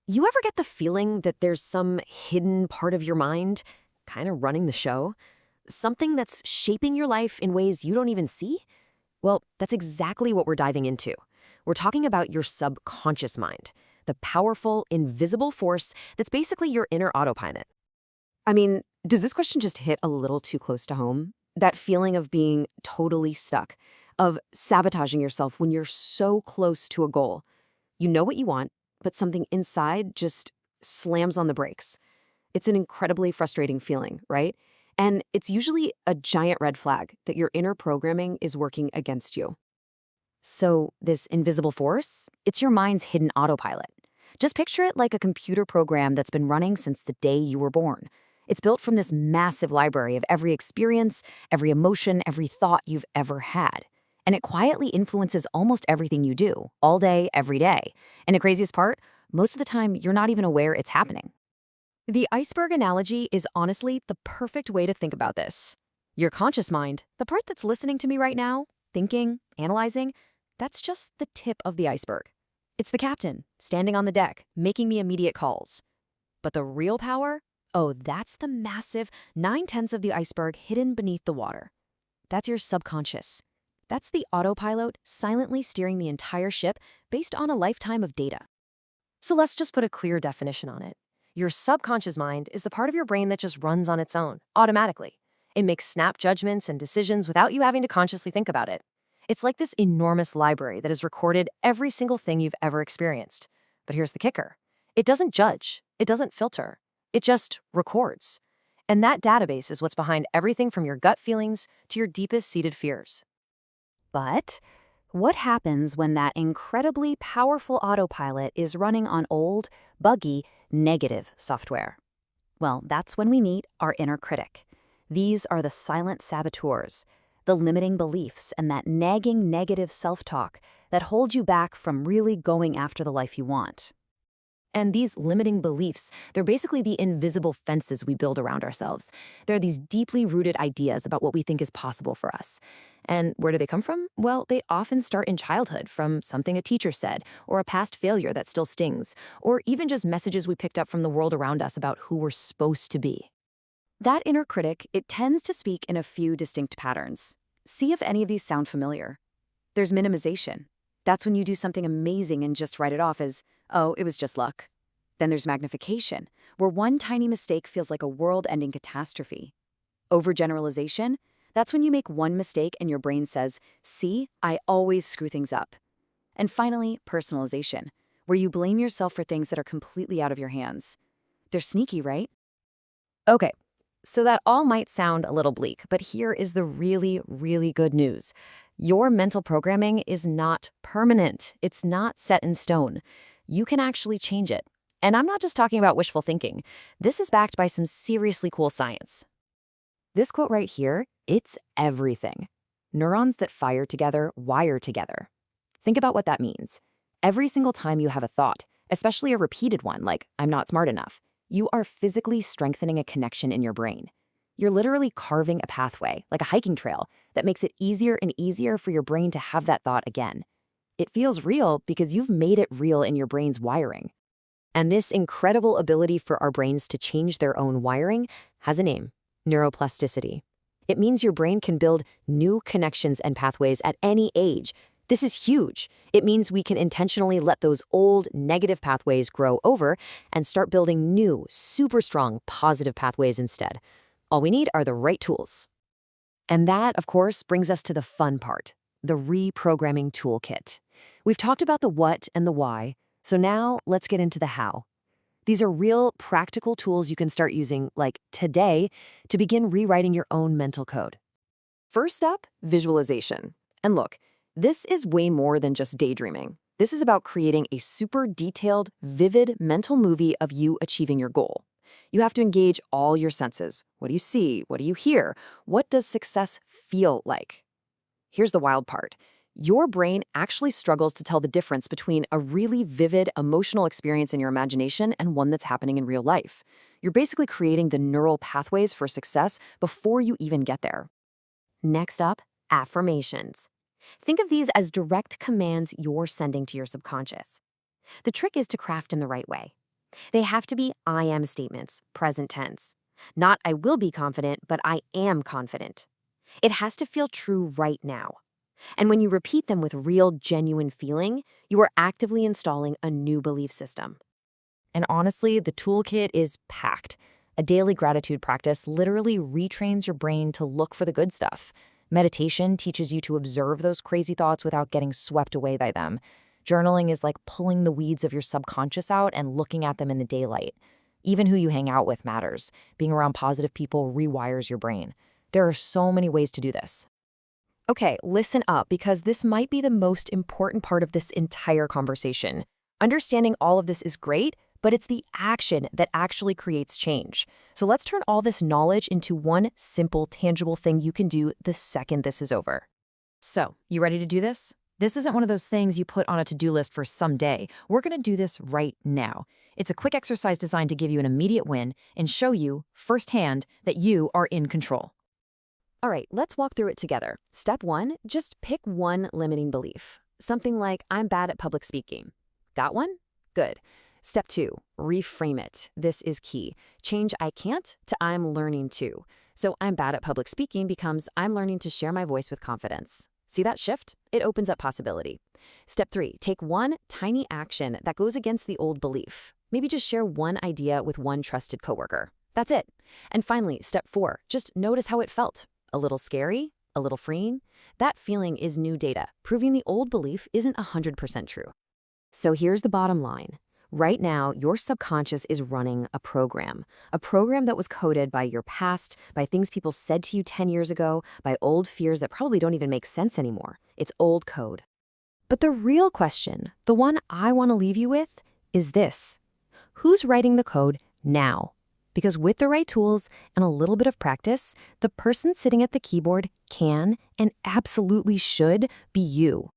You ever get the feeling that there's some hidden part of your mind kind of running the show? Something that's shaping your life in ways you don't even see? Well, that's exactly what we're diving into. We're talking about your subconscious mind, the powerful, invisible force that's basically your inner autopilot. I mean, does this question just hit a little too close to home? That feeling of being totally stuck, of sabotaging yourself when you're so close to a goal. You know what you want, but something inside just slams on the brakes. It's an incredibly frustrating feeling, right? And it's usually a giant red flag that your inner programming is working against you. So, this invisible force, it's your mind's hidden autopilot. Just picture it like a computer program that's been running since the day you were born. It's built from this massive library of every experience, every emotion, every thought you've ever had. And it quietly influences almost everything you do, all day, every day. And the craziest part, most of the time, you're not even aware it's happening. The iceberg analogy is honestly the perfect way to think about this. Your conscious mind, the part that's listening to me right now, thinking, analyzing, that's just the tip of the iceberg. It's the captain, standing on the deck, making the immediate calls. But the real power? Oh, that's the massive 9/10 of the iceberg hidden beneath the water. That's your subconscious. That's the autopilot silently steering the entire ship based on a lifetime of data. So let's just put a clear definition on it. Your subconscious mind is the part of your brain that just runs on its own, automatically. It makes snap judgments and decisions without you having to consciously think about it. It's like this enormous library that has recorded every single thing you've ever experienced. But here's the kicker. It doesn't judge. It doesn't filter. It just records. And that database is what's behind everything from your gut feelings to your deepest seated fears. But what happens when that incredibly powerful autopilot is running on old, buggy, negative software? Well, that's when we meet our inner critic. These are the silent saboteurs, the limiting beliefs and that nagging negative self-talk that hold you back from really going after the life you want. And these limiting beliefs, they're basically the invisible fences we build around ourselves. They're these deeply rooted ideas about what we think is possible for us. And where do they come from? Well, they often start in childhood, from something a teacher said, or a past failure that still stings, or even just messages we picked up from the world around us about who we're supposed to be. That inner critic, it tends to speak in a few distinct patterns. See if any of these sound familiar. There's minimization. That's when you do something amazing and just write it off as, oh, it was just luck. Then there's magnification, where one tiny mistake feels like a world-ending catastrophe. Overgeneralization, that's when you make one mistake and your brain says, see, I always screw things up. And finally, personalization, where you blame yourself for things that are completely out of your hands. They're sneaky, right? Okay, so that all might sound a little bleak, but here is the really, really good news. Your mental programming is not permanent. It's not set in stone. You can actually change it. And I'm not just talking about wishful thinking. This is backed by some seriously cool science. This quote right here, it's everything. Neurons that fire together wire together. Think about what that means. Every single time you have a thought, especially a repeated one like, I'm not smart enough, you are physically strengthening a connection in your brain. You're literally carving a pathway, like a hiking trail, that makes it easier and easier for your brain to have that thought again. It feels real because you've made it real in your brain's wiring. And this incredible ability for our brains to change their own wiring has a name: neuroplasticity. It means your brain can build new connections and pathways at any age. This is huge. It means we can intentionally let those old negative pathways grow over and start building new, super strong, positive pathways instead. All we need are the right tools. And that, of course, brings us to the fun part, the reprogramming toolkit. We've talked about the what and the why, so now let's get into the how. These are real, practical tools you can start using, like today, to begin rewriting your own mental code. First up, visualization. And look, this is way more than just daydreaming. This is about creating a super detailed, vivid mental movie of you achieving your goal. You have to engage all your senses. What do you see? What do you hear? What does success feel like? Here's the wild part. Your brain actually struggles to tell the difference between a really vivid emotional experience in your imagination and one that's happening in real life. You're basically creating the neural pathways for success before you even get there. Next up, affirmations. Think of these as direct commands you're sending to your subconscious. The trick is to craft them the right way. They have to be I am statements, present tense. Not I will be confident, but I am confident. It has to feel true right now. And when you repeat them with real, genuine feeling, you are actively installing a new belief system. And honestly, the toolkit is packed. A daily gratitude practice literally retrains your brain to look for the good stuff. Meditation teaches you to observe those crazy thoughts without getting swept away by them. Journaling is like pulling the weeds of your subconscious out and looking at them in the daylight. Even who you hang out with matters. Being around positive people rewires your brain. There are so many ways to do this. Okay, listen up because this might be the most important part of this entire conversation. Understanding all of this is great, but it's the action that actually creates change. So let's turn all this knowledge into one simple, tangible thing you can do the second this is over. So, you ready to do this? This isn't one of those things you put on a to-do list for someday. We're going to do this right now. It's a quick exercise designed to give you an immediate win and show you, firsthand, that you are in control. All right, let's walk through it together. Step 1, just pick one limiting belief. Something like, I'm bad at public speaking. Got one? Good. Step 2, reframe it. This is key. Change I can't to I'm learning to. So I'm bad at public speaking becomes I'm learning to share my voice with confidence. See that shift? It opens up possibility. Step 3, take one tiny action that goes against the old belief. Maybe just share one idea with one trusted coworker. That's it. And finally, step 4, just notice how it felt. A little scary? A little freeing? That feeling is new data, proving the old belief isn't 100% true. So here's the bottom line. Right now, your subconscious is running a program that was coded by your past, by things people said to you 10 years ago, by old fears that probably don't even make sense anymore. It's old code. But the real question, the one I want to leave you with, is this. Who's writing the code now? Because with the right tools and a little bit of practice, the person sitting at the keyboard can and absolutely should be you.